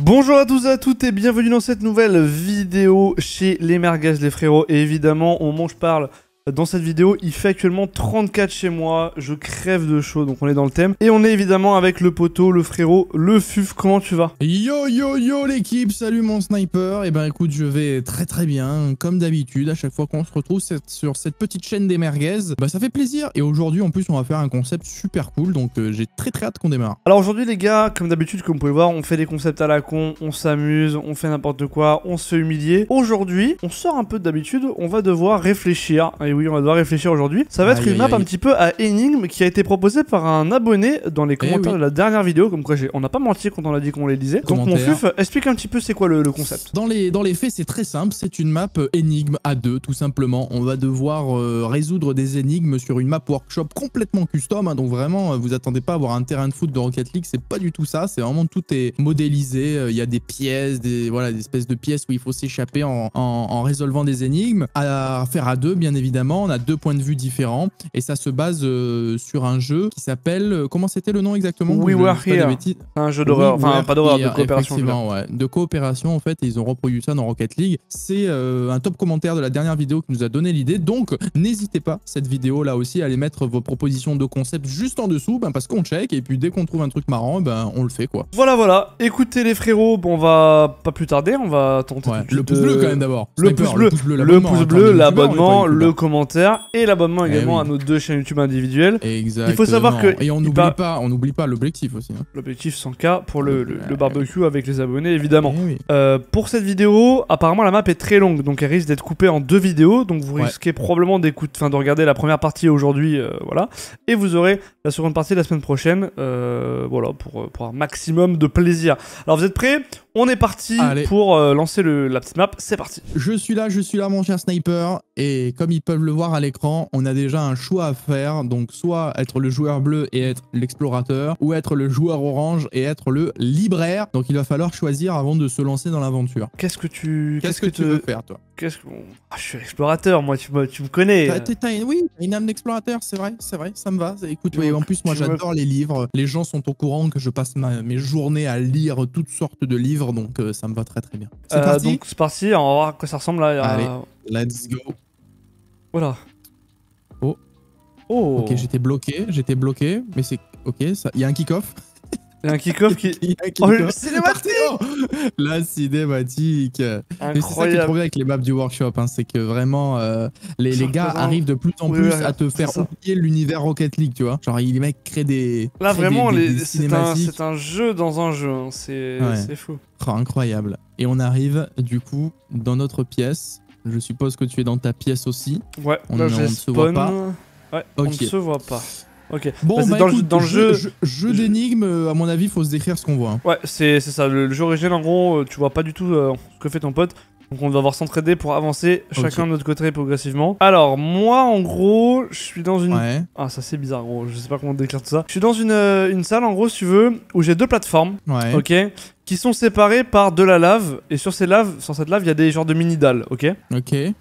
Bonjour à tous et à toutes et bienvenue dans cette nouvelle vidéo chez les merguez les frérots. Et évidemment, au moment où je parle dans cette vidéo, il fait actuellement 34 chez moi, je crève de chaud, donc on est dans le thème. Et on est évidemment avec le poteau, le frérot, le Fuf, comment tu vas? Yo yo yo l'équipe, salut mon sniper. Et ben écoute, je vais très bien, comme d'habitude, à chaque fois qu'on se retrouve sur cette petite chaîne des merguez, bah ça fait plaisir. Et aujourd'hui en plus on va faire un concept super cool, donc j'ai très hâte qu'on démarre. Alors aujourd'hui les gars, comme d'habitude, comme vous pouvez voir, on fait des concepts à la con, on s'amuse, on fait n'importe quoi, on se fait humilier. Aujourd'hui, on sort un peu d'habitude, on va devoir réfléchir. Et oui, on va devoir réfléchir aujourd'hui. Ça va être une map un petit peu à énigme qui a été proposée par un abonné dans les commentaires de la dernière vidéo. Comme quoi, on n'a pas menti quand on a dit qu'on les lisait. Donc mon Fuf, explique un petit peu c'est quoi le concept. Dans les faits, c'est très simple. C'est une map énigme à deux, tout simplement. On va devoir résoudre des énigmes sur une map workshop complètement custom. Hein, donc vraiment, vous attendez pas à avoir un terrain de foot de Rocket League. C'est pas du tout ça. C'est vraiment tout est modélisé. Il y a des pièces, des espèces de pièces où il faut s'échapper en résolvant des énigmes. À faire à deux, bien évidemment. On a deux points de vue différents et ça se base sur un jeu qui s'appelle, comment c'était le nom exactement? We Were Here. Un jeu d'horreur, enfin pas d'horreur, de coopération. Effectivement, ouais, de coopération en fait, et ils ont reproduit ça dans Rocket League. C'est un top commentaire de la dernière vidéo qui nous a donné l'idée, donc n'hésitez pas cette vidéo là aussi à aller mettre vos propositions de concept juste en dessous, parce qu'on check et puis dès qu'on trouve un truc marrant, on le fait quoi. Voilà, écoutez les frérots, bon on va pas plus tarder, on va tenter le pouce bleu quand même d'abord. Le pouce bleu, l'abonnement, le commentaire et l'abonnement également à nos deux chaînes YouTube individuelles. Exactement. Il faut savoir que... Et on n'oublie pas l'objectif aussi. Hein. L'objectif 100K pour le barbecue avec les abonnés évidemment. Pour cette vidéo, apparemment la map est très longue, donc elle risque d'être coupée en deux vidéos, donc vous risquez probablement de regarder la première partie aujourd'hui, voilà. Et vous aurez la seconde partie la semaine prochaine, voilà, pour un maximum de plaisir. Alors vous êtes prêts? On est parti pour lancer la petite map, c'est parti. Je suis là mon cher sniper, et comme ils peuvent le voir à l'écran, on a déjà un choix à faire, donc soit être le joueur bleu et être l'explorateur, ou être le joueur orange et être le libraire, donc il va falloir choisir avant de se lancer dans l'aventure. Qu'est-ce que tu veux faire toi? Je suis explorateur, moi tu me connais. Oui, t'as une âme d'explorateur, c'est vrai, ça me va. Écoute, en plus moi j'adore les livres, les gens sont au courant que je passe mes journées à lire toutes sortes de livres, donc ça me va très bien. C'est parti. Donc c'est parti, on va voir à quoi ça ressemble là. Allez, let's go. Voilà. Oh. Ok, j'étais bloqué, mais c'est ok, il y a un kick-off. Il y a un kick-off qui... cinématique. La cinématique. Mais c'est ça qui est trop bien avec les maps du workshop, hein, c'est que vraiment les gars arrivent de plus en plus à te faire oublier l'univers Rocket League, tu vois. Genre les mecs créent des... Là vraiment, c'est un jeu dans un jeu, hein. C'est fou. Oh, incroyable. Et on arrive du coup dans notre pièce. Je suppose que tu es dans ta pièce aussi. Ouais, on ne se voit pas. Ouais, on ne se voit pas. Ok, bon, écoute, dans le jeu d'énigmes, à mon avis, il faut se décrire ce qu'on voit. Hein. Ouais, c'est ça. Le jeu original, en gros, tu vois pas du tout ce que fait ton pote. Donc on va devoir s'entraider pour avancer chacun de notre côté progressivement. Alors, moi, en gros, je suis dans une... Ah, ça c'est bizarre, gros. Je sais pas comment décrire tout ça. Je suis dans une salle, en gros, si tu veux, où j'ai deux plateformes. Ok, qui sont séparées par de la lave. Et sur cette lave, il y a des genres de mini-dalles, ok. Il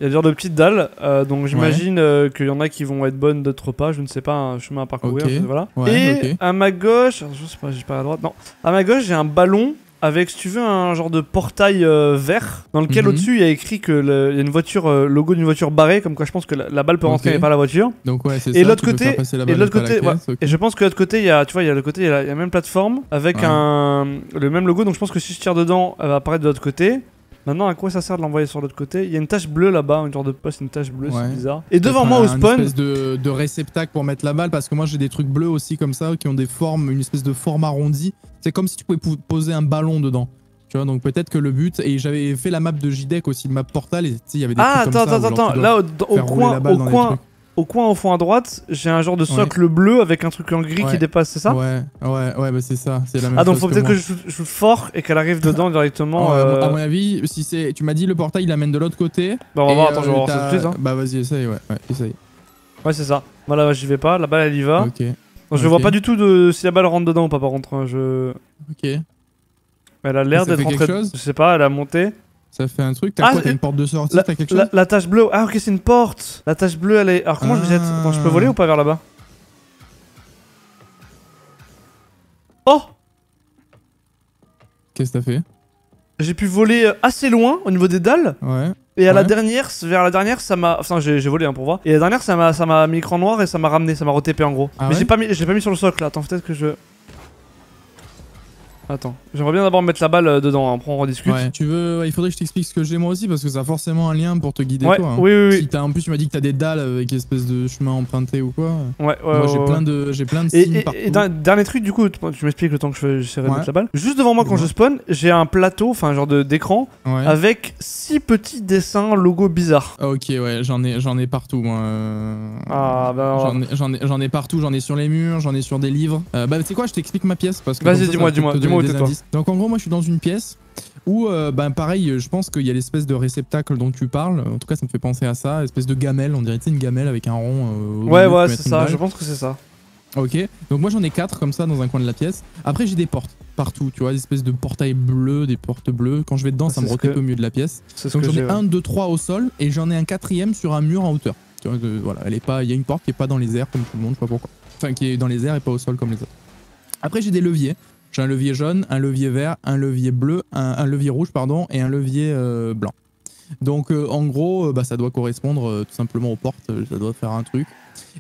y a des genres de petites dalles. Donc j'imagine qu'il y en a qui vont être bonnes, d'autres pas. Je ne sais pas, un chemin à parcourir. Voilà. Et à ma gauche... Je sais pas, j'ai pas à droite. Non. À ma gauche, j'ai un ballon avec, si tu veux, un genre de portail vert dans lequel au-dessus il y a écrit que il y a une voiture, logo d'une voiture barrée, comme quoi je pense que la balle peut rentrer mais pas la voiture. Donc ouais, c'est ça. Et l'autre côté, et je pense que l'autre côté, il y a, tu vois, il y a la même plateforme avec le même logo. Donc je pense que si je tire dedans, elle va apparaître de l'autre côté. Maintenant, à quoi ça sert de l'envoyer sur l'autre côté? Il y a une tache bleue là-bas, une genre de poste, une tache bleue, c'est bizarre. Et devant moi au spawn, une espèce de réceptacle pour mettre la balle, parce que moi j'ai des trucs bleus aussi comme ça qui ont des formes, une espèce de forme arrondie. C'est comme si tu pouvais poser un ballon dedans. Tu vois, donc peut-être que le but, et j'avais fait la map de JDEC aussi, de map Portal, et il y avait des trucs comme ça. Attends, là au coin au fond à droite, j'ai un genre de socle bleu avec un truc en gris qui dépasse, c'est ça? Ouais, bah c'est ça, c'est la même chose. Ah, donc faut peut-être que je shoot fort et qu'elle arrive dedans directement. À mon avis, si c'est, tu m'as dit le portail il amène de l'autre côté. Bah on va voir, attends, je vais voir ça tout de suite. Hein. Bah vas-y, essaye, essaye. Ouais, c'est ça. Voilà, j'y vais pas, la balle elle y va. Ok. Donc, je vois pas du tout si la balle rentre dedans ou pas par contre. Hein, Ok. Elle a l'air d'être rentrée. Je sais pas, elle a monté. Ça fait un truc, t'as quoi? T'as une porte de sortie? T'as quelque chose? La tache bleue. Ah, ok, c'est une porte. La tache bleue, elle est. Alors, comment je me jette? Attends, je peux voler ou pas vers là-bas? Oh! Qu'est-ce que t'as fait? j'ai pu voler assez loin au niveau des dalles. Ouais. Et à la dernière, vers la dernière, ça m'a. Enfin, j'ai volé hein, pour voir. Et la dernière, ça m'a mis écran noir et ça m'a ramené, ça m'a retépé en gros. Ah mais ouais je l'ai pas mis sur le socle là. Attends, peut-être que je. Attends, j'aimerais bien d'abord mettre la balle dedans, hein. Après on rediscute. Ouais, tu veux, il faudrait que je t'explique ce que j'ai moi aussi parce que ça a forcément un lien pour te guider ouais, toi. Hein. Oui. Si en plus tu m'as dit que t'as des dalles avec espèce de chemin emprunté ou quoi. Ouais. Moi j'ai plein de signes partout. Et dernier truc du coup, tu m'expliques le temps que j'essaierai de mettre la balle. Juste devant moi quand je spawn, j'ai un plateau, enfin un genre d'écran avec 6 petits dessins logo bizarres. Ok ouais, j'en ai partout moi. Ah bah j'en ai partout, j'en ai sur les murs, j'en ai sur des livres. Bah tu sais quoi, je t'explique ma pièce parce que. Vas-y dis-moi où t'es toi. Donc en gros moi je suis dans une pièce où pareil je pense qu'il y a l'espèce de réceptacle dont tu parles, en tout cas ça me fait penser à ça, espèce de gamelle, on dirait une gamelle avec un rond. Ouais c'est ça, je pense que c'est ça. Ok, donc moi j'en ai 4 comme ça dans un coin de la pièce. Après j'ai des portes partout, tu vois, des espèces de portails bleus, des portes bleues. Quand je vais dedans ça me recoupe au milieu de la pièce. Donc j'en ai 1, 2, 3 au sol et j'en ai un 4ème sur un mur en hauteur. Tu vois, voilà, il y a une porte qui est pas dans les airs comme tout le monde, je sais pas pourquoi. Enfin qui est dans les airs et pas au sol comme les autres. Après j'ai des leviers. J'ai un levier jaune, un levier vert, un levier bleu, un levier rouge pardon, et un levier blanc. Donc en gros, ça doit correspondre tout simplement aux portes, ça doit faire un truc.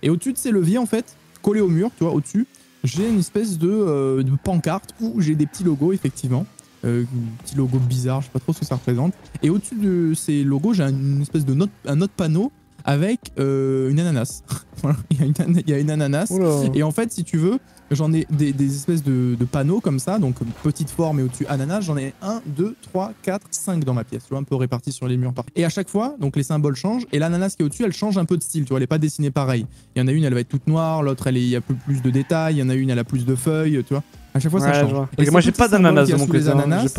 Et au-dessus de ces leviers en fait, collés au mur, tu vois, au-dessus, j'ai une espèce de pancarte où j'ai des petits logos effectivement. Petits logos bizarres, je sais pas trop ce que ça représente. Et au-dessus de ces logos, j'ai une espèce de un autre panneau avec une ananas. Voilà, il y a une ananas. Oula. Et en fait, si tu veux, j'en ai des espèces de panneaux comme ça, donc petite forme et au-dessus ananas, j'en ai 1, 2, 3, 4, 5 dans ma pièce, tu vois, un peu répartis sur les murs. Et à chaque fois, donc les symboles changent et l'ananas qui est au-dessus, elle change un peu de style, tu vois, elle est pas dessinée pareil. Il y en a une, elle va être toute noire, l'autre, il y a plus de détails, il y en a une, elle a plus de feuilles, tu vois. À chaque fois, ça change. Et moi, j'ai pas d'ananas de mon côté.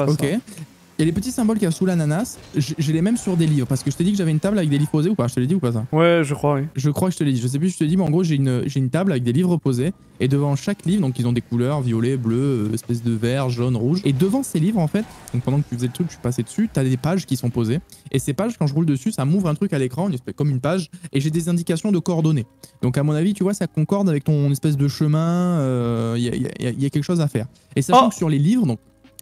Ok. Et les petits symboles qu'il y a sous l'ananas, j'ai les mêmes sur des livres. Parce que je t'ai dit que j'avais une table avec des livres posés ou pas? Je te l'ai dit ou pas ça? Ouais, je crois, oui. Je crois que je te l'ai dit. Je sais plus si je te l'ai dit, mais en gros, j'ai une table avec des livres posés. Et devant chaque livre, donc ils ont des couleurs, violet, bleu, espèce de vert, jaune, rouge. Et devant ces livres, en fait, donc pendant que tu faisais le truc, je suis passé dessus, t'as des pages qui sont posées. Et ces pages, quand je roule dessus, ça m'ouvre un truc à l'écran, comme une page. Et j'ai des indications de coordonnées. Donc à mon avis, tu vois, ça concorde avec ton espèce de chemin. Il y a quelque chose à faire. Et sachant que sur les livres, donc.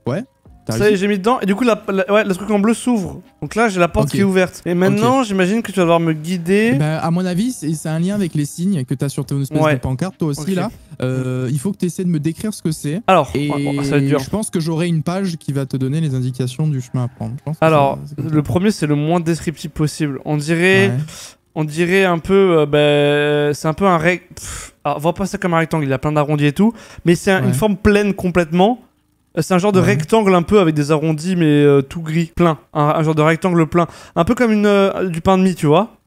Ouais. Ça y est, j'ai mis dedans et du coup le truc en bleu s'ouvre. Donc là j'ai la porte qui est ouverte. Et maintenant j'imagine que tu vas devoir me guider. Bah, à mon avis c'est un lien avec les signes que tu as sur ton espèce de pancarte toi aussi là. Il faut que tu essaies de me décrire ce que c'est. Alors, et ça va être dur. Je pense que j'aurai une page qui va te donner les indications du chemin à prendre. Alors le premier c'est le moins descriptif possible. On dirait un peu, c'est un peu un alors, voit pas ça comme un rectangle, il a plein d'arrondis et tout, mais c'est une forme pleine complètement. C'est un genre de rectangle un peu avec des arrondis mais tout gris, plein. Un genre de rectangle plein. Un peu comme du pain de mie, tu vois.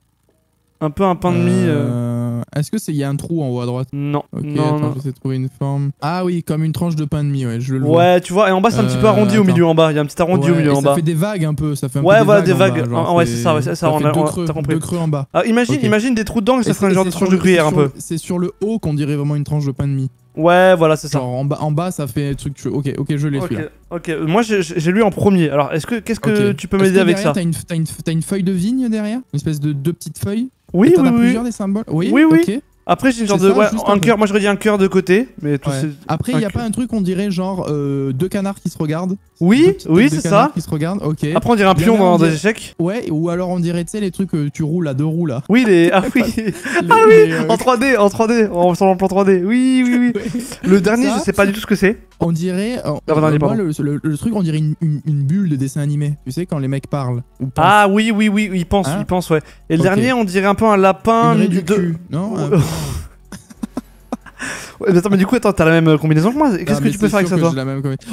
Un peu un pain de mie. Est-ce que il y a un trou en haut à droite? Non. Ok, non, attends, j'essaie de trouver une forme. Ah oui, comme une tranche de pain de mie, ouais, je le vois. Ouais, tu vois, et en bas c'est un petit peu arrondi au milieu en bas. Il y a un petit arrondi au milieu en bas. Ça fait des vagues un peu, ça fait un peu des vagues. Ouais, c'est ça, t'as compris. Deux creux en bas. Ah, imagine des trous dedans et ça ferait un genre de tranche de gruyère un peu. C'est sur le haut qu'on dirait vraiment une tranche de pain de mie. Ouais, voilà, c'est ça. Genre en bas ça fait un truc. Ok, je l'ai celui-là. Ok, moi j'ai lu en premier. Alors, qu'est-ce que tu peux m'aider avec ça? T'as une feuille de vigne derrière? Une espèce de deux petites feuilles? Oui, t'en as plusieurs des symboles? Oui. Ok. Après, j'ai une genre de. Un cœur, moi j'aurais dit un cœur de côté. Mais après, il n'y a pas un truc, on dirait genre deux canards qui se regardent? Oui, c'est ça. Qui se regardent, ok. Après, on dirait un pion dans des échecs. Ouais, ou alors on dirait, tu sais, les trucs que tu roules à 2 roues là. Oui, en 3D, en plan 3D. Oui. Le dernier, je sais pas du tout ce que c'est. On dirait. Le truc, on dirait une bulle de dessin animé. Tu sais, quand les mecs parlent. Ah oui, ils pensent, ouais. Et le dernier, on dirait un peu un lapin. Non. Attends, mais du coup, t'as la même combinaison que moi. Qu'est-ce que tu peux faire avec ça, toi?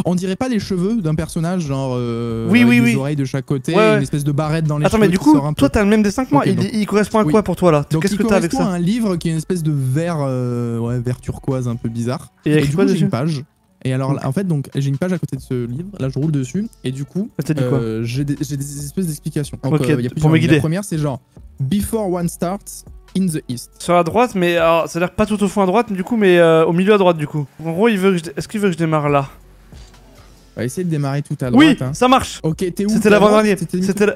On dirait pas les cheveux d'un personnage, genre. Oui. Des oreilles de chaque côté, une espèce de barrette dans les cheveux. Attends, mais du coup, toi, t'as le même dessin que moi. Il correspond à quoi pour toi là? Qu'est-ce que t'as avec ça? Il correspond à un livre qui est une espèce de vert turquoise un peu bizarre. Et du coup, j'ai une page. Et alors, en fait, donc j'ai une page à côté de ce livre. Là, je roule dessus. Et du coup, j'ai des espèces d'explications. Donc, pour me guider. La première, c'est genre Before one starts. In the East. Sur la droite, mais ça a l'air pas tout au fond à droite, du coup, mais au milieu à droite, du coup. En gros, est-ce qu'il veut que je démarre là? On va essayer de démarrer tout à droite. Oui, ça marche. Ok, t'es où? C'était l'avant-dernier.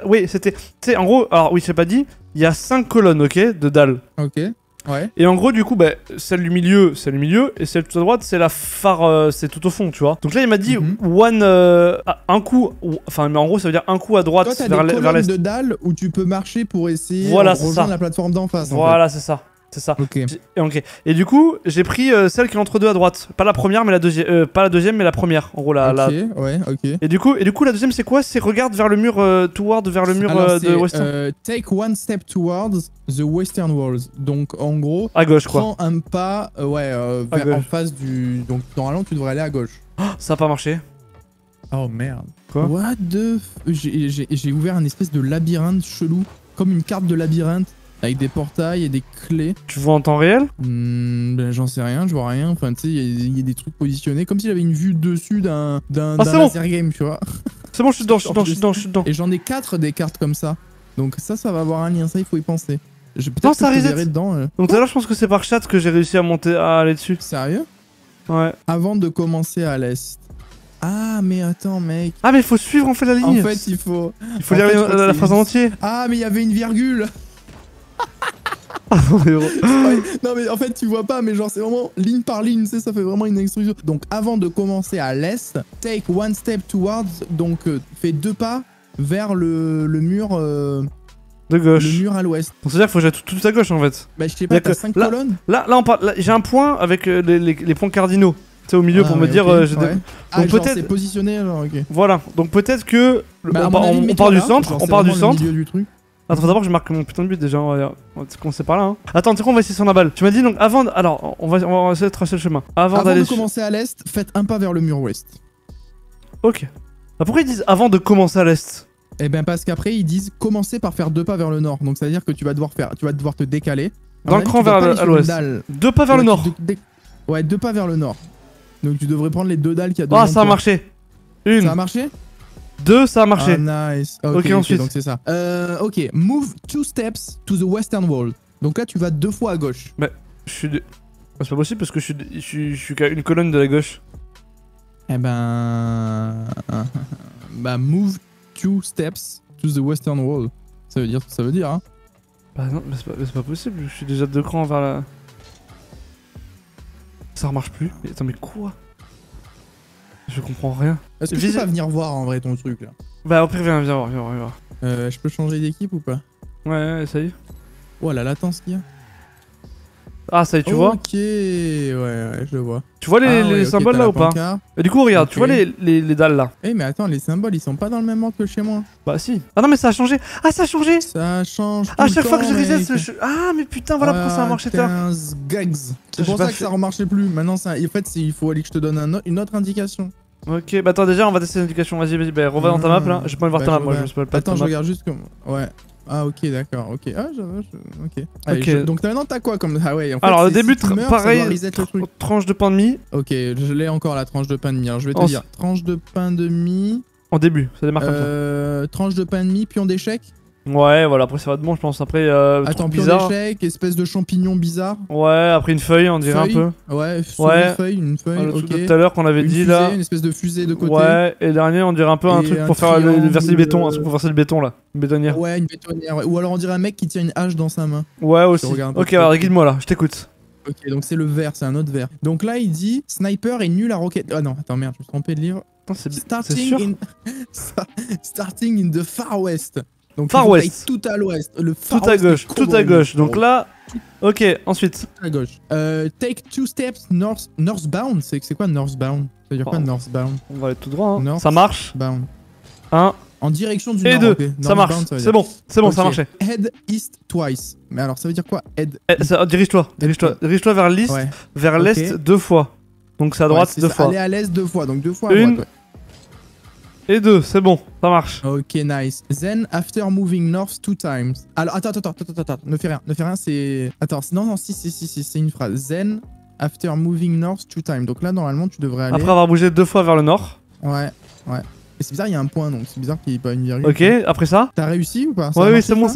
Oui, c'était. Tu sais, en gros, alors oui, je t'ai pas dit, il y a 5 colonnes, ok, de dalles. Ok. Ouais. Et en gros, du coup, bah, celle du milieu, c'est le milieu, et celle tout à droite, c'est la phare, c'est tout au fond, tu vois. Donc là, il m'a dit un coup, enfin, mais en gros, ça veut dire un coup à droite Toi, t'as vers des colonnes l'est. de dalles où tu peux marcher pour essayer de Voilà, c'est rejoindre ça. la plateforme d'en face. Voilà, c'est ça. C'est ça. Ok. Ok. Et du coup, j'ai pris celle qui est entre deux à droite. Pas la première, mais la deuxième. Pas la deuxième, mais la première. En gros, la. Ok, ouais, ok. Et du coup, la deuxième, c'est quoi? C'est regarde vers le mur, toward vers le mur de Western. Take one step towards the Western Walls. Donc, en gros, À gauche, quoi. prends un pas, en face du. Donc, normalement, tu devrais aller à gauche. Oh, ça a pas marché. Oh merde. Quoi? What the J'ai ouvert un espèce de labyrinthe chelou, comme une carte de labyrinthe, avec des portails et des clés. Tu vois en temps réel? J'en sais rien, je vois rien. Enfin, tu sais, il y a des trucs positionnés, comme s'il avait une vue dessus d'un c'est laser game, tu vois. C'est bon, je suis dedans. Et j'en ai 4 des cartes comme ça. Donc ça va avoir un lien, ça, il faut y penser. Non, Peut-être ça que je te reset. verrai dedans. Donc tout à l'heure, je pense que c'est par chat que j'ai réussi à aller dessus. Sérieux? Ouais. Avant de commencer à l'est. Ah, mais attends, mec. Ah, mais il faut suivre en fait la ligne. En fait, il faut lire la phrase en entier. Ah, mais il y avait une virgule. Non, mais en fait, tu vois pas, mais genre, c'est vraiment ligne par ligne, tu sais, ça fait vraiment une instruction. Donc, avant de commencer à l'est, take one step towards, donc fais 2 pas vers le mur. De gauche. Le mur à l'ouest. Donc c'est-à-dire qu'il faut que j'aille tout à gauche en fait. Bah, je sais pas, t'as 5 colonnes. Là, on parle. J'ai un point avec les points cardinaux. Tu sais, au milieu pour me dire. Okay, Donc peut-être. C'est positionné alors, ok. Voilà. Donc peut-être que. Bah, on part du centre. On part du centre. Du truc. Attends, d'abord, je marque mon putain de but déjà. On va commencer par là. Hein. Attends, tu sais quoi, on va essayer sur la balle. Tu m'as dit donc avant. Alors, on va essayer de tracer le chemin. Avant de commencer à l'est, faites un pas vers le mur ouest. Ok. Bah, pourquoi ils disent avant de commencer à l'est? Eh ben parce qu'après ils disent commencer par faire 2 pas vers le nord. Donc ça veut dire que tu vas devoir te décaler. Dans le cran vers l'ouest. 2 pas vers le nord. Ouais, 2 pas vers le nord. Donc tu devrais prendre les 2 dalles qu'il y a dedans. Ah, ça a marché. Une. Ça a marché? 2, ça a marché. Ah, nice. Ok, ensuite. Donc c'est ça. Ok, move 2 steps to the western wall. Donc là tu vas 2 fois à gauche. Mais je suis. C'est pas possible parce que je suis qu'à une colonne de la gauche. Eh ben. Bah, move 2 steps to the western wall. Ça veut dire ce que ça veut dire, hein. Bah non, mais c'est pas possible, je suis déjà 2 crans vers la... Ça remarche plus. Mais attends, mais quoi? Je comprends rien. Est-ce que tu peux pas venir voir en vrai ton truc là? Bah après viens voir. Je peux changer d'équipe ou pas? Ouais, ça y est. Oh la latence qu'il y a. Ah ça y est, tu vois? Ok, ouais, je vois. Tu vois les symboles là ou pas? Et du coup regarde, tu vois les dalles là? Eh mais attends, les symboles ils sont pas dans le même ordre que chez moi. Bah si. Ah non mais ça a changé. Ah ça a changé. Ça change tout à chaque le fois temps, que je reset mec. Ah mais putain, voilà pourquoi ça a marché tout à l'heure. 15 gags. C'est pour ça que ça remarchait plus. Maintenant ça... en fait il faut aller que je te donne une autre indication. Ok, bah attends déjà on va tester l'indication. Vas-y, bah reviens dans ta map là. J'ai pas envie de voir ta map, moi je spoil pas. Attends, je regarde juste comme... Ouais. Ah ok, d'accord, ok. Ah, ok. Allez, donc maintenant t'as quoi comme... Ah ouais, en fait, alors le début, pareil, tranche de pain de mie. Ok, je l'ai encore la tranche de pain de mie. Alors je vais te dire, tranche de pain de mie... En début, ça démarre comme ça. Tranche de pain de mie, pion d'échec. Ouais, voilà, après ça va de bon, je pense. Après, attends, pion d'échec, espèce de champignon bizarre. Ouais, après une feuille, on dirait un peu. Ouais, une feuille, ok. Tout à l'heure qu'on avait dit là. Une espèce de fusée de côté. Ouais, et dernier, on dirait un peu un truc pour faire verser le béton, un truc pour verser le béton là. Une bétonnière. Ouais, une bétonnière. Ouais. Ou alors on dirait un mec qui tient une hache dans sa main. Ouais, aussi. Ok, alors guide-moi là, je t'écoute. Ok, donc c'est le vert, c'est un autre vert. Donc là, il dit sniper est nul à roquette. Ah non, attends, merde, je me suis trompé de livre. Starting in the far west. Donc far west. Tout à l'ouest. Tout à gauche. Tout à gauche. Donc là. Ok, ensuite. À gauche. Take 2 steps northbound. C'est quoi northbound? Ça veut dire quoi northbound? On va aller tout droit. Hein. Ça marche. Bound. 1. En direction du nord. Et 2. Okay. Ça marche. C'est bon. C'est bon, ça marchait. Head east twice. Mais alors ça veut dire quoi? Head. Dirige-toi. Dirige-toi vers l'est. Ouais. Vers l'est 2 fois. Donc c'est à droite 2 fois. Aller à l'est 2 fois. Donc 2 fois à droite. Ouais. Et 2, c'est bon, ça marche. Ok, nice. Then, after moving north 2 times. Alors, attends, ne fais rien, c'est... Attends, non, si, c'est une phrase. Then, after moving north 2 times. Donc là, normalement, tu devrais aller... Après avoir bougé 2 fois vers le nord. Ouais. Et c'est bizarre, il y a un point, donc c'est bizarre qu'il n'y ait pas une virgule. Ok, après ça? T'as réussi ou pas? Ouais, oui, c'est bon.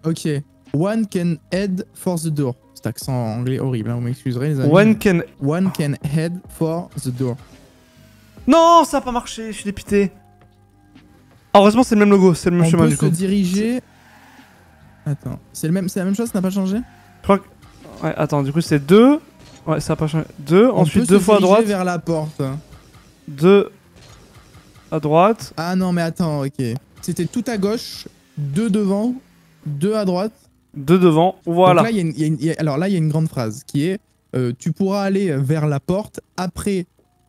Ok. One can head for the door. Cet accent anglais horrible, hein, vous m'excuserez, les amis. One can head for the door. Non, ça a pas marché, je suis dépité. Heureusement, c'est le même logo, c'est le même chemin du coup. On peut se diriger... Attends, c'est la même chose, ça n'a pas changé? Je crois que... Ouais, attends, du coup c'est 2. Ouais, ça a pas changé. 2, ensuite 2 fois à droite. Vers la porte. 2 à droite. Ah non, mais attends, ok. C'était tout à gauche, 2 devant, 2 à droite. 2 devant, voilà. Donc là, alors là, il y a une grande phrase qui est tu pourras aller vers la porte après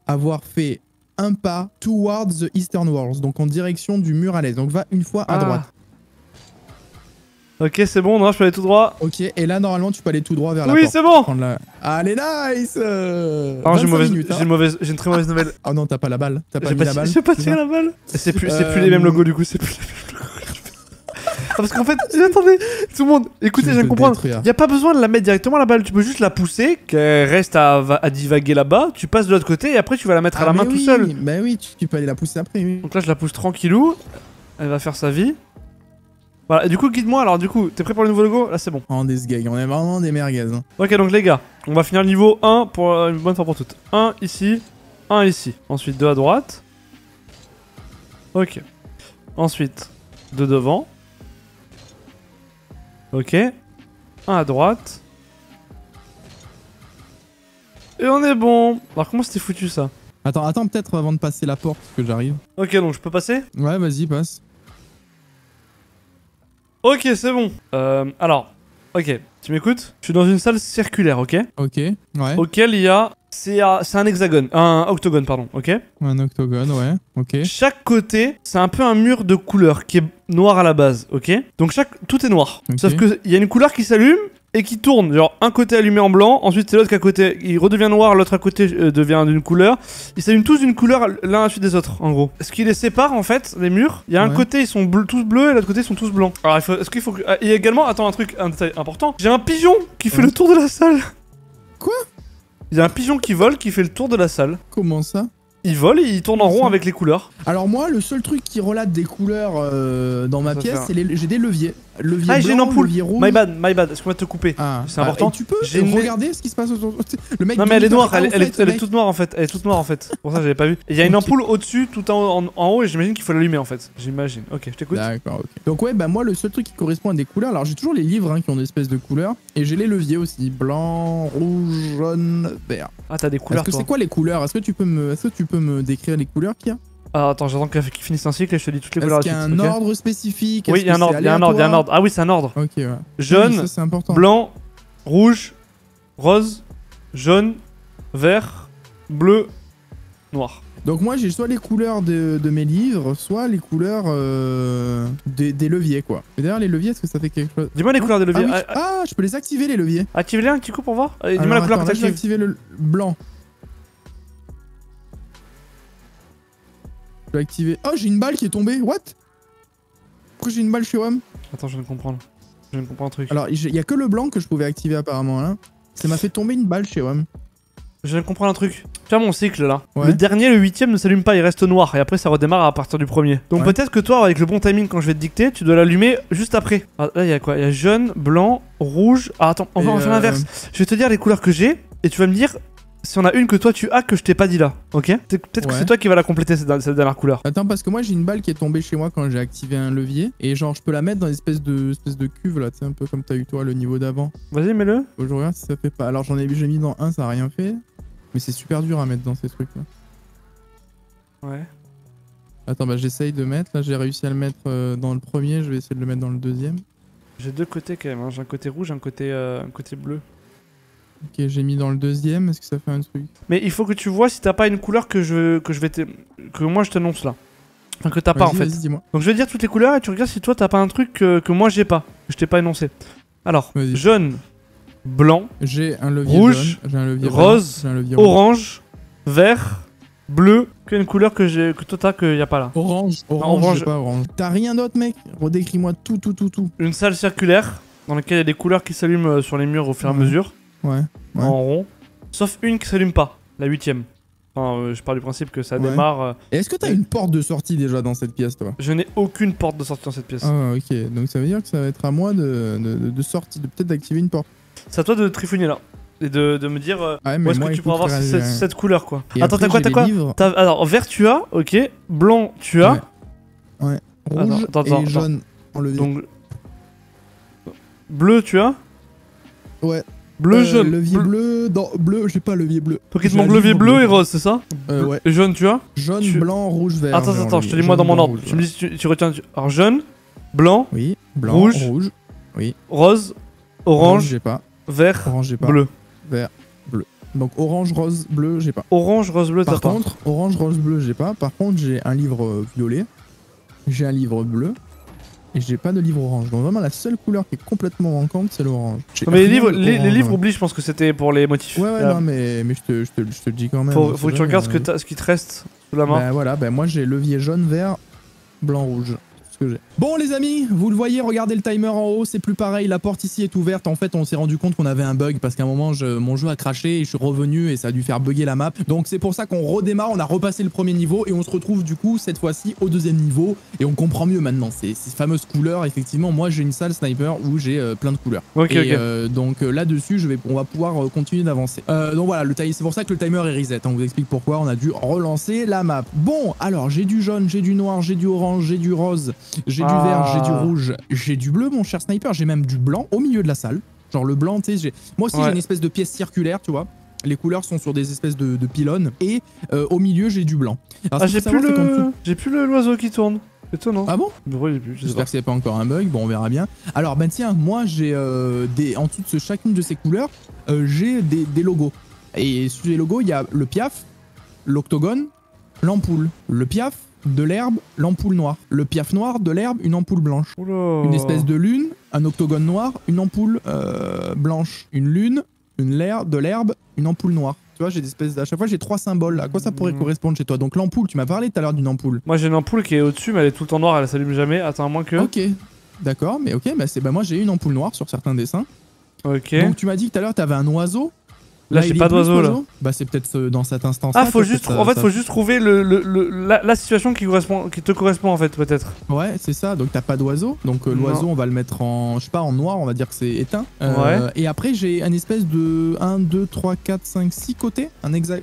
avoir fait un pas towards the eastern walls, donc en direction du mur à l'est. Donc va une fois à droite. Ok, c'est bon, non, je peux aller tout droit. Ok, et là, normalement, tu peux aller tout droit vers la porte. Oui, c'est bon. Allez, nice. Alors, j'ai une très mauvaise nouvelle. Oh non, t'as pas la balle. T'as pas mis la balle. J'ai pas tiré la balle. C'est plus les mêmes logos, du coup, c'est plus les mêmes logos. Parce qu'en fait, attendez, tout le monde, écoutez, je viens de comprendre. Y a pas besoin de la mettre directement la balle, tu peux juste la pousser, qu'elle reste à divaguer là-bas, tu passes de l'autre côté et après tu vas la mettre à la main tout seul. Bah oui, tu peux aller la pousser après, oui. Donc là, je la pousse tranquillou, elle va faire sa vie. Voilà, et du coup, guide-moi, alors du coup, t'es prêt pour le nouveau logo? Là, c'est bon. Oh, des sgags, on est vraiment des merguez. Hein. Ok, donc les gars, on va finir le niveau 1 pour une bonne fois pour toutes. 1 ici, 1 ici. Ensuite, 2 à droite. Ok. Ensuite, 2 devant. Ok. 1 à droite. Et on est bon. Alors comment c'était foutu ça? Attends peut-être avant de passer la porte que j'arrive. Ok, donc je peux passer? Ouais, vas-y, passe. Ok, c'est bon. Alors, ok, tu m'écoutes? Je suis dans une salle circulaire, ok? Ok, ouais. Auquel il y a... C'est un hexagone, un octogone, pardon, ok? Un octogone, ouais, ok. Chaque côté, c'est un peu un mur de couleur qui est noir à la base, ok? Donc tout est noir. Okay. Sauf qu'il y a une couleur qui s'allume et qui tourne. Genre un côté allumé en blanc, ensuite c'est l'autre qui à côté, il redevient noir, l'autre à côté devient d'une couleur. Ils s'allument tous d'une couleur l'un à la suite des autres, en gros. Ce qui les sépare, en fait, les murs, il y a un côté, ils sont tous bleus et l'autre côté, ils sont tous blancs. Alors, est-ce qu'il faut que... Il y a également, attends, un détail important. J'ai un pigeon qui fait le tour de la salle. Quoi? Il y a un pigeon qui vole qui fait le tour de la salle. Comment ça? Il vole et il tourne en rond avec les couleurs. Alors moi, le seul truc qui relate des couleurs dans ma pièce, c'est j'ai des leviers. Levier blanc, j'ai une ampoule. Levier rouge. My bad. Est-ce qu'on va te couper? C'est important. Et tu peux regarder ce qui se passe autour. Le mec. Non mais elle est noire. Elle est toute noire en fait. Elle est toute noire en fait. Pour ça j'avais pas vu. Il y a une ampoule au-dessus, tout en haut, et j'imagine qu'il faut l'allumer en fait. J'imagine. Ok, je t'écoute. D'accord. Ok. Donc ouais, bah moi le seul truc qui correspond à des couleurs. Alors j'ai toujours les livres qui ont des espèces de couleurs, et j'ai les leviers aussi, blanc, rouge, jaune, vert. Ah t'as des couleurs. C'est quoi les couleurs? Est-ce que tu peux me décrire les couleurs qu'il y a? Ah, attends, j'attends qu'il finisse un cycle et je te dis toutes les couleurs. Est-ce qu'il y a un ordre spécifique? Oui, il y a un ordre, Ah oui, c'est un ordre. Ok, ouais. Jaune, blanc, rouge, rose, jaune, vert, bleu, noir. Donc moi j'ai soit les couleurs de mes livres, soit les couleurs des leviers quoi. Et d'ailleurs les leviers, est-ce que ça fait quelque chose? Dis-moi les couleurs des leviers. Ah, je peux les activer les leviers. Active-les un petit coup pour voir. Dis-moi la couleur que t'actives. Je vais activer le blanc. Je vais activer... Oh, j'ai une balle qui est tombée. What? Pourquoi j'ai une balle chez WAM? Attends, je viens de comprendre. Je viens de comprendre un truc. Alors, il y a que le blanc que je pouvais activer apparemment là. Ça m'a fait tomber une balle chez WAM. Je viens de comprendre un truc. Tu vois mon cycle là. Ouais. Le dernier, le 8ème ne s'allume pas, il reste noir. Et après ça redémarre à partir du premier. Donc peut-être que toi, avec le bon timing quand je vais te dicter, tu dois l'allumer juste après. Ah, là il y a quoi? Il y a jaune, blanc, rouge. Ah attends, on va faire l'inverse. Je vais te dire les couleurs que j'ai et tu vas me dire si on a une que toi tu as que je t'ai pas dit là, ok? Peut-être que c'est toi qui va la compléter cette dernière couleur. Attends, parce que moi j'ai une balle qui est tombée chez moi quand j'ai activé un levier. Et genre je peux la mettre dans une espèce de cuve là, tu sais, un peu comme t'as eu toi le niveau d'avant. Vas-y, mets-le. Faut que je regarde si ça fait pas. Alors j'ai mis dans un, ça a rien fait. Mais c'est super dur à mettre dans ces trucs là. Ouais. Attends, bah j'essaye de mettre. Là j'ai réussi à le mettre dans le premier, je vais essayer de le mettre dans le deuxième. J'ai deux côtés quand même, hein. J'ai un côté rouge, un côté bleu. Ok, j'ai mis dans le deuxième, est-ce que ça fait un truc? Mais il faut que tu vois si t'as pas une couleur que moi je t'annonce là. Enfin que t'as pas en fait. Donc je vais dire toutes les couleurs et tu regardes si toi t'as pas un truc que moi j'ai pas, que je t'ai pas énoncé. Alors, jaune, blanc, j'ai un levier rouge, jaune, un levier rose, blanc, un levier orange, vert, bleu, qu'une couleur que toi t'as qu'il y a pas là. Orange, pas orange. T'as rien d'autre mec? Redécris-moi tout. Une salle circulaire dans laquelle il y a des couleurs qui s'allument sur les murs au fur et à mesure. Ouais. En rond. Sauf une qui s'allume pas, la 8ème. Enfin, je pars du principe que ça démarre. Et est-ce que t'as une porte de sortie déjà dans cette pièce, toi? Je n'ai aucune porte de sortie dans cette pièce. Ah, ok. Donc ça veut dire que ça va être à moi de sortir, de peut-être d'activer une porte. C'est à toi de trifouiner là. Et de me dire où est-ce que tu pourras avoir cette couleur, quoi. Et attends, après, t'as quoi? Alors, vert, tu as, ok. Blanc, tu as. Ouais. Rouge et jaune en levier. Donc. Bleu, tu as. Ouais. Bleu, jaune. Levier bleu, bleu, j'ai pas levier bleu. Donc il te manque levier bleu et rose, c'est ça? Ouais. Et jaune, tu as? Jaune, blanc, rouge, vert. Attends, je te dis moi dans mon ordre. Tu me dis, tu retiens. Alors jaune, blanc, oui, blanc, rouge, oui. Rose, orange, j'ai pas. Vert, orange, j'ai pas. Bleu. Vert, bleu. Donc orange, rose, bleu, j'ai pas. Orange, rose, bleu, t'as pas. Par contre, orange, rose, bleu, j'ai pas. Par contre, j'ai un livre violet, j'ai un livre bleu. Et j'ai pas de livre orange. Donc vraiment la seule couleur qui est complètement manquante, c'est l'orange. Mais les livres, oublie, je pense que c'était pour les motifs. Ouais, non, mais je te le dis quand même. Faut que tu regardes ce qui te reste sous la main. Bah voilà, moi j'ai levier jaune, vert, blanc, rouge. Ce que j'ai. Bon les amis, vous le voyez, regardez le timer en haut, c'est plus pareil, la porte ici est ouverte. En fait, on s'est rendu compte qu'on avait un bug parce qu'à un moment, mon jeu a craché et je suis revenu et ça a dû faire bugger la map. Donc c'est pour ça qu'on redémarre, on a repassé le premier niveau et on se retrouve du coup cette fois-ci au deuxième niveau et on comprend mieux maintenant ces fameuses couleurs. Effectivement, moi j'ai une salle sniper où j'ai plein de couleurs. Ok. Donc là-dessus, on va pouvoir continuer d'avancer. Donc voilà, c'est pour ça que le timer est reset. On vous explique pourquoi on a dû relancer la map. Bon, alors j'ai du jaune, j'ai du noir, j'ai du orange, j'ai du rose, j'ai du vert, j'ai du rouge, j'ai du bleu, mon cher sniper, j'ai même du blanc au milieu de la salle. Genre le blanc, tu sais, moi aussi j'ai une espèce de pièce circulaire, tu vois. Les couleurs sont sur des espèces de pylônes et au milieu j'ai du blanc. Alors, j'ai plus l'oiseau qui tourne. Étonnant. Ah bon? J'espère que c'est pas encore un bug, bon on verra bien. Alors ben tiens, moi j'ai en dessous de chacune de ces couleurs, j'ai des logos. Et sur les logos, il y a le piaf, l'octogone, l'ampoule, le piaf, de l'herbe, l'ampoule noire. Le piaf noir, de l'herbe, une ampoule blanche. Oula. Une espèce de lune, un octogone noir, une ampoule blanche. Une lune, de l'herbe, une ampoule noire. Tu vois, j'ai des espèces. À chaque fois, j'ai 3 symboles. À quoi ça pourrait correspondre chez toi? Donc l'ampoule, tu m'as parlé tout à l'heure d'une ampoule. Moi, j'ai une ampoule qui est au-dessus, mais elle est tout le temps noire, elle s'allume jamais. Attends, à moins que. Ok, d'accord, mais ok, moi j'ai une ampoule noire sur certains dessins. Ok. Donc tu m'as dit tout à l'heure, t'avais un oiseau. Là, j'ai pas d'oiseau là. Bah c'est peut-être dans cette instance. Ah, faut juste trouver la situation qui te correspond en fait, peut-être. Ouais, c'est ça. Donc t'as pas d'oiseau. Donc l'oiseau, on va le mettre en, je sais pas, en noir. On va dire que c'est éteint. Ouais. Et après j'ai un espèce de 1, 2, 3, 4, 5, 6 côtés.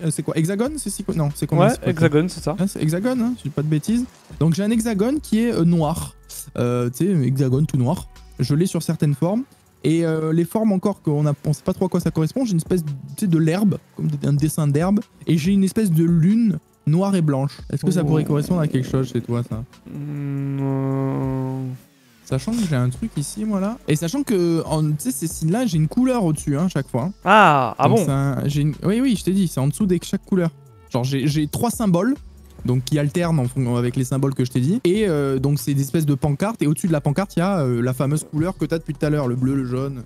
C'est quoi? Hexagone? C'est 6 côtés? Non, c'est combien? Ouais, hexagone, c'est ça. Ah, c'est hexagone, hein, je dis pas de bêtises. Donc j'ai un hexagone qui est noir. Tu sais, hexagone tout noir. Je l'ai sur certaines formes. Et les formes encore qu'on ne sait pas trop à quoi ça correspond, j'ai une espèce de l'herbe, comme un dessin d'herbe, et j'ai une espèce de lune noire et blanche. Est-ce que ça pourrait correspondre à quelque chose chez toi, ça? Sachant que j'ai un truc ici, moi là. Et sachant que, tu sais, ces signes-là, j'ai une couleur au-dessus, hein, chaque fois. Ah donc bon? Oui, je t'ai dit, c'est en dessous de chaque couleur. Genre, j'ai 3 symboles. Donc qui alternent avec les symboles que je t'ai dit. Et donc c'est des espèces de pancartes. Et au-dessus de la pancarte, il y a la fameuse couleur que t'as depuis tout à l'heure, le bleu, le jaune.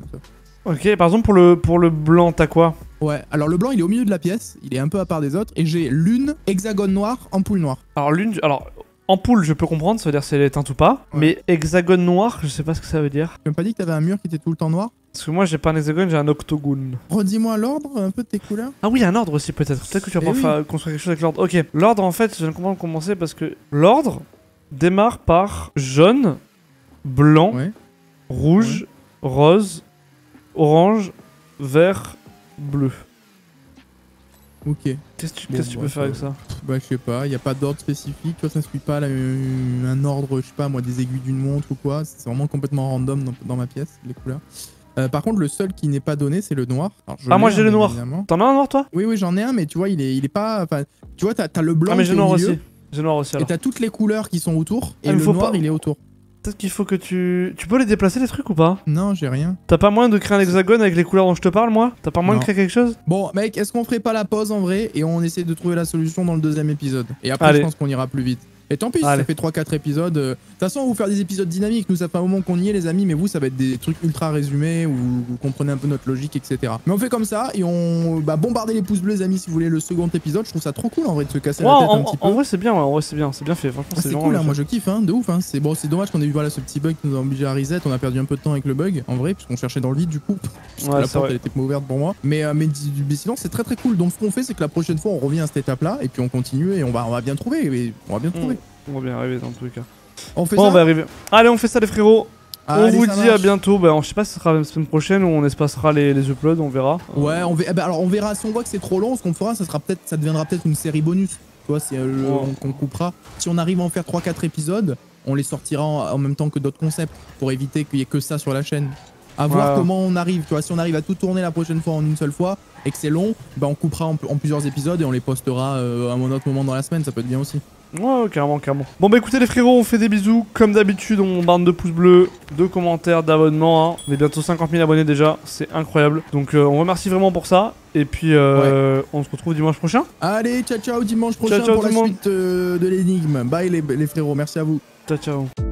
Ok, par exemple pour le blanc, t'as quoi? Ouais, alors le blanc il est au milieu de la pièce, il est un peu à part des autres. Et j'ai lune, hexagone noir, ampoule noire. Alors ampoule, je peux comprendre, ça veut dire si elle est éteinte ou pas. Ouais. Mais hexagone noir, je sais pas ce que ça veut dire. Tu m'as pas dit que t'avais un mur qui était tout le temps noir? Parce que moi j'ai pas un hexagone, j'ai un octogone. Redis-moi l'ordre un peu de tes couleurs. Ah oui, un ordre aussi peut-être. Peut-être que tu vas pouvoir construire quelque chose avec l'ordre. Ok, l'ordre en fait, je viens de comprendre comment c'est parce que l'ordre démarre par jaune, blanc, rouge, rose, orange, vert, bleu. Ok. Qu'est-ce que tu peux faire avec ça? Bah je sais pas, y a pas d'ordre spécifique, toi ça suit pas un ordre, je sais pas moi, des aiguilles d'une montre ou quoi, c'est vraiment complètement random dans ma pièce, les couleurs. Par contre le seul qui n'est pas donné c'est le noir. Alors, moi j'ai le noir. T'en as un noir toi? Oui j'en ai un mais tu vois il est pas, enfin tu vois t'as le blanc. Ah mais j'ai noir aussi. J'ai noir aussi alors. Et t'as toutes les couleurs qui sont autour et le noir il est autour. Peut-être qu'il faut que tu peux les déplacer les trucs ou pas? Non, j'ai rien. T'as pas moyen de créer un hexagone avec les couleurs dont je te parle, moi? T'as pas moyen de créer quelque chose? Bon, mec, est-ce qu'on ferait pas la pause en vrai et on essaie de trouver la solution dans le deuxième épisode? Et après, je pense qu'on ira plus vite. Et tant pis, si ça fait 3-4 épisodes. De toute façon, on va vous faire des épisodes dynamiques. Nous, ça fait un moment qu'on y est, les amis, mais vous, ça va être des trucs ultra résumés où vous comprenez un peu notre logique, etc. Mais on fait comme ça et on bombardez les pouces bleus, les amis, si vous voulez le second épisode. Je trouve ça trop cool en vrai de se casser la tête un petit peu. En vrai, c'est bien, c'est bien fait. Franchement, c'est cool, hein, moi je kiffe, hein, de ouf. Hein. C'est bon, c'est dommage qu'on ait eu ce petit bug qui nous a obligé à reset. On a perdu un peu de temps avec le bug, en vrai, puisqu'on cherchait dans le vide du coup. La porte elle était pas ouverte pour moi. Mais sinon, c'est très cool. Donc, ce qu'on fait, c'est que la prochaine fois, on revient à cette étape-là et puis on continue et on va bien trouver. On va bien arriver dans tous les cas. On fait ça. On va arriver. Allez, on fait ça les frérots. Allez, on vous dit à bientôt. Je sais pas si ce sera la semaine prochaine ou on espacera les uploads, on verra. Ouais, alors on verra si on voit que c'est trop long. Ce qu'on fera, ça deviendra peut-être une série bonus. Tu vois, qu'on coupera. Si on arrive à en faire 3-4 épisodes, on les sortira en même temps que d'autres concepts pour éviter qu'il y ait que ça sur la chaîne. À voir comment on arrive, tu vois, si on arrive à tout tourner la prochaine fois en une seule fois et que c'est long, bah on coupera en plusieurs épisodes et on les postera à un autre moment dans la semaine, ça peut être bien aussi. Ouais, carrément, carrément. Bon bah écoutez les frérots, on fait des bisous. Comme d'habitude, on barre de pouces bleus, de commentaires, d'abonnements. Hein. On est bientôt 50 000 abonnés déjà, c'est incroyable. Donc on remercie vraiment pour ça. Et puis on se retrouve dimanche prochain. Allez, ciao ciao dimanche prochain pour la suite de l'énigme. Bye les frérots, merci à vous. Ciao ciao.